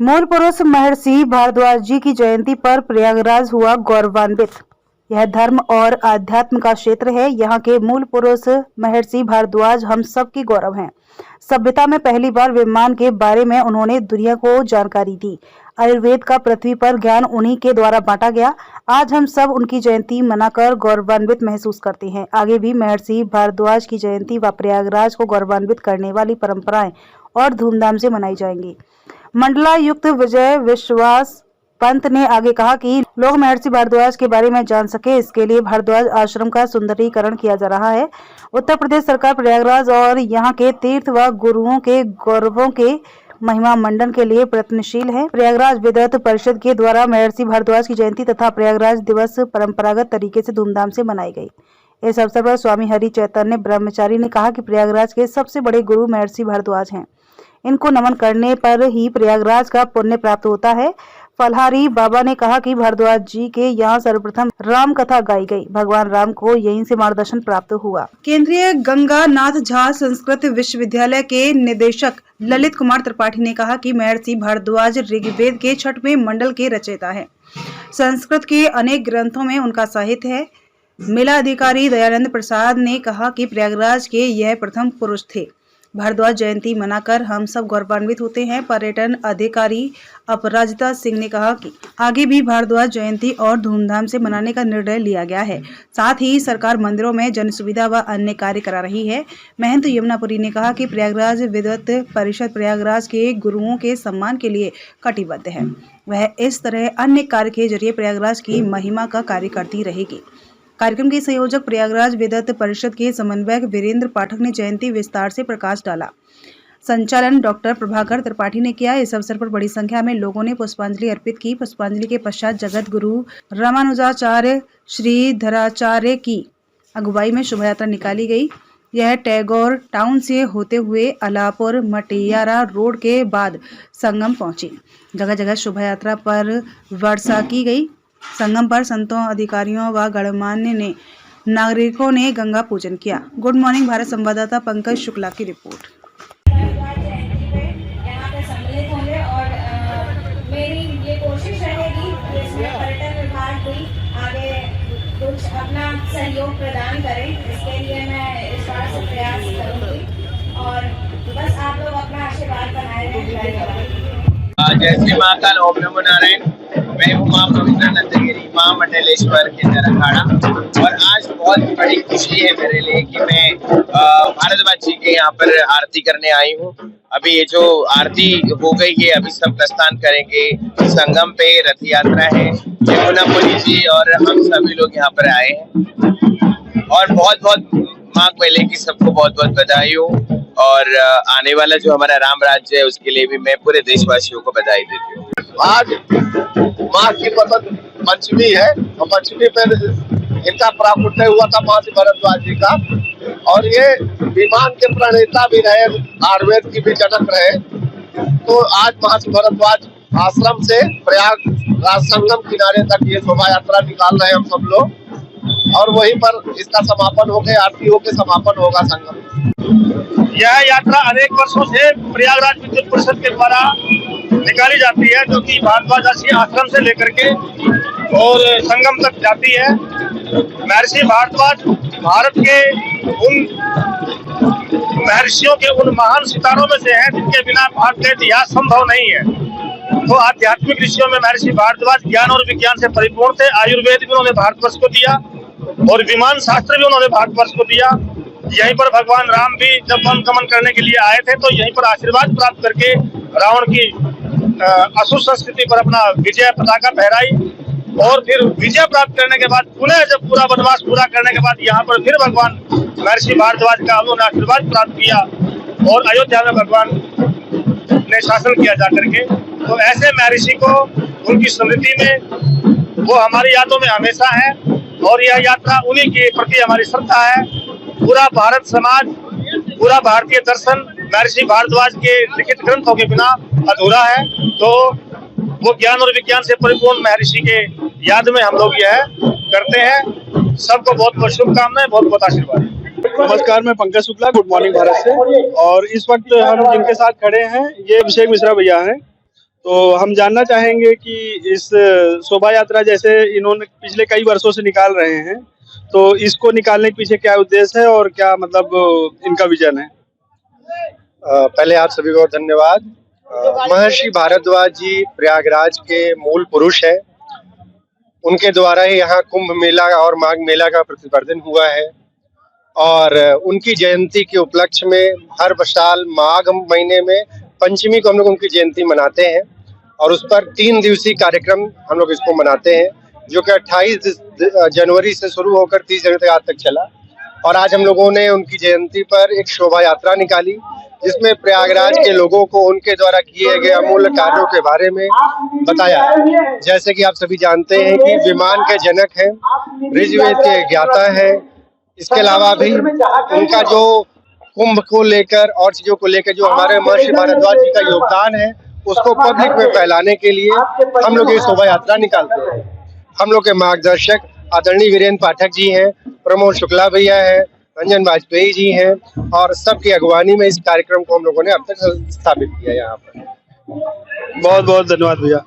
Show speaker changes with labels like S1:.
S1: मूल पुरुष महर्षि भारद्वाज जी की जयंती पर प्रयागराज हुआ गौरवान्वित। यह धर्म और आध्यात्म का क्षेत्र है। यहाँ के मूल पुरुष महर्षि भारद्वाज हम सब की गौरव हैं। सभ्यता में पहली बार विमान के बारे में उन्होंने दुनिया को जानकारी दी। आयुर्वेद का पृथ्वी पर ज्ञान उन्हीं के द्वारा बांटा गया। आज हम सब उनकी जयंती मनाकर गौरवान्वित महसूस करते हैं। आगे भी महर्षि भारद्वाज की जयंती व प्रयागराज को गौरवान्वित करने वाली परंपराएं और धूमधाम से मनाई जाएंगी। मंडलायुक्त विजय विश्वास पंत ने आगे कहा कि लोग महर्षि भारद्वाज के बारे में जान सके, इसके लिए भारद्वाज आश्रम का सुंदरीकरण किया जा रहा है। उत्तर प्रदेश सरकार प्रयागराज और यहाँ के तीर्थ व गुरुओं के गौरवों के महिमा मंडन के लिए प्रयत्नशील है। प्रयागराज विद्वत परिषद के द्वारा महर्षि भारद्वाज की जयंती तथा प्रयागराज दिवस परंपरागत तरीके से धूमधाम से मनाई गई। इस अवसर पर स्वामी हरि चैतन्य ब्रह्मचारी ने कहा कि प्रयागराज के सबसे बड़े गुरु महर्षि भारद्वाज हैं। इनको नमन करने पर ही प्रयागराज का पुण्य प्राप्त होता है। फलहारी बाबा ने कहा कि भारद्वाज जी के यहाँ सर्वप्रथम राम कथा गाई गई। भगवान राम को यहीं से मार्गदर्शन प्राप्त हुआ। केंद्रीय गंगा नाथ झा संस्कृत विश्वविद्यालय के निदेशक ललित कुमार त्रिपाठी ने कहा कि महर्षि भारद्वाज ऋग्वेद के 6वें मंडल के रचयिता है। संस्कृत के अनेक ग्रंथों में उनका साहित्य है। मेला अधिकारी दयानंद प्रसाद ने कहा कि प्रयागराज के यह प्रथम पुरुष थे। भारद्वाज जयंती मनाकर हम सब गौरवान्वित होते हैं। पर्यटन अधिकारी अपराजिता सिंह ने कहा कि आगे भी भारद्वाज जयंती और धूमधाम से मनाने का निर्णय लिया गया है। साथ ही सरकार मंदिरों में जन सुविधा व अन्य कार्य करा रही है। महंत यमुनापुरी ने कहा कि प्रयागराज विद्वत परिषद प्रयागराज के गुरुओं के सम्मान के लिए कटिबद्ध है। वह इस तरह अन्य कार्य के जरिए प्रयागराज की महिमा का कार्य करती रहेगी। कार्यक्रम के संयोजक प्रयागराज विद्वत परिषद के समन्वयक वीरेंद्र पाठक ने जयंती विस्तार से प्रकाश डाला। संचालन डॉक्टर प्रभाकर त्रिपाठी ने किया। इस अवसर पर बड़ी संख्या में लोगों ने पुष्पांजलि अर्पित की। पुष्पांजलि के पश्चात जगत गुरु रामानुजाचार्य श्रीधराचार्य की अगुवाई में शोभा यात्रा निकाली गई। यह टैगोर टाउन से होते हुए अलापुर मटियारा रोड के बाद संगम पहुंची। जगह जगह शोभा यात्रा पर वर्षा की गई। संगम पर संतों, अधिकारियों व गणमान्य नागरिकों ने गंगा पूजन किया। गुड मॉर्निंग भारत संवाददाता पंकज शुक्ला की रिपोर्ट।
S2: यहाँ पे सम्मिलित होंगे और मेरी ये कोशिश रहेगी कि इसमें पर्यटन विभाग भी आगे कुछ अपना सहयोग प्रदान करें। इसके लिए मैं इस बार से प्रयास करूँगी और बस आप लोग अपना आशीर्वाद बनाए रखें।
S3: जय श्री महाकाल, ओम नमो नारायण। मैं हूँ माँ पवित्रानंदगिरी माँ मंडलेश्वर के अखाड़ा और आज बहुत बड़ी खुशी है मेरे लिए कि मैं भारद्वाज जी के यहाँ पर आरती करने आई हूँ। अभी ये जो आरती हो गई है, अभी सब प्रस्थान करेंगे। संगम पे रथ यात्रा है। यमुनापुरी जी और हम सभी लोग यहाँ पर आए हैं और बहुत बहुत माँ पहले की सबको बहुत बहुत बधाई हो और आने वाला जो हमारा राम राज्य है उसके लिए भी मैं पूरे देशवासियों को बधाई देती हूँ।
S4: आज माँ की पंचमी है और पंचमी पर इनका प्राकट्य हुआ था महर्षि भारद्वाज जी का और ये विमान के प्रणेता भी रहे, आयुर्वेद की भी जनक रहे। तो आज महर्षि भारद्वाज आश्रम से प्रयागराज संगम किनारे तक ये शोभा यात्रा निकाल रहे हैं हम सब लोग और वहीं पर इसका समापन हो गया, आरती होकर समापन होगा संगम।
S5: यह यात्रा अनेक वर्षों से प्रयागराज विद्वत परिषद के द्वारा निकाली जाती है, जो कि भारद्वाज आश्रम से लेकर के और संगम तक जाती है। महर्षि भारद्वाज भारत के उन महर्षियों के उन महान सितारों में से हैं जिनके बिना भारत का इतिहास संभव नहीं है। तो आध्यात्मिक ऋषियों में महर्षि भारद्वाज ज्ञान और विज्ञान से परिपूर्ण थे। आयुर्वेद भी उन्होंने भारतवर्ष को दिया और विमान शास्त्र भी उन्होंने भारतवर्ष को दिया। यहीं पर भगवान राम भी जब वन गमन करने के लिए आए थे तो यहीं पर आशीर्वाद प्राप्त करके रावण की असुर संस्कृति पर अपना विजय पताका फहराई और फिर विजय प्राप्त करने के बाद पुनः जब पूरा वनवास पूरा करने के बाद यहाँ पर फिर भगवान महर्षि भारद्वाज का उन्होंने आशीर्वाद प्राप्त किया और अयोध्या में भगवान ने शासन किया जाकर के। तो ऐसे महर्षि को उनकी स्मृति में वो हमारी यादों में हमेशा है और यह यात्रा उन्हीं के प्रति हमारी श्रद्धा है। पूरा भारत समाज, पूरा भारतीय दर्शन महर्षि भारद्वाज के लिखित ग्रंथों के बिना अधूरा है। तो वो ज्ञान और विज्ञान से परिपूर्ण महर्षि के याद में हम लोग यह करते हैं। सबको बहुत बहुत शुभकामनाएं, बहुत बहुत आशीर्वाद।
S6: नमस्कार, मैं पंकज शुक्ला, गुड मॉर्निंग भारत से। और इस वक्त हम जिनके साथ खड़े हैं ये अभिषेक मिश्रा भैया हैं। तो हम जानना चाहेंगे कि इस शोभा यात्रा जैसे इन्होंने पिछले कई वर्षों से निकाल रहे हैं, तो इसको निकालने के पीछे क्या उद्देश्य है और क्या मतलब इनका विजन है?
S7: पहले आप सभी को धन्यवाद। महर्षि भारद्वाज जी प्रयागराज के मूल पुरुष हैं। उनके द्वारा ही यहाँ कुंभ मेला और माघ मेला का प्रतिपादन हुआ है और उनकी जयंती के उपलक्ष्य में हर साल माघ महीने में पंचमी को हम लोग उनकी जयंती मनाते हैं और उस पर 3 दिवसीय कार्यक्रम हम लोग इसको मनाते हैं, जो कि 28 जनवरी से शुरू होकर 30 जनवरी तक आज तक चला। और आज हम लोगों ने उनकी जयंती पर एक शोभा यात्रा निकाली, जिसमें प्रयागराज के लोगों को उनके द्वारा किए गए अमूल्य कार्यों के बारे में बताया। जैसे कि आप सभी जानते हैं कि विमान के जनक हैं, ऋग्वेद के ज्ञाता हैं। इसके अलावा भी उनका जो कुंभ को लेकर और चीजों को लेकर जो हमारे महर्षि भारद्वाज जी का योगदान है, उसको पब्लिक में फैलाने के लिए हम लोग ये शोभा यात्रा निकालते हैं। हम लोग के मार्गदर्शक आदरणीय वीरेंद्र पाठक जी हैं, प्रमोद शुक्ला भैया हैं, रंजन वाजपेयी जी हैं और सबकी अगवानी में इस कार्यक्रम को हम लोगों ने अब तक स्थापित किया यहाँ पर।
S6: बहुत बहुत धन्यवाद भैया।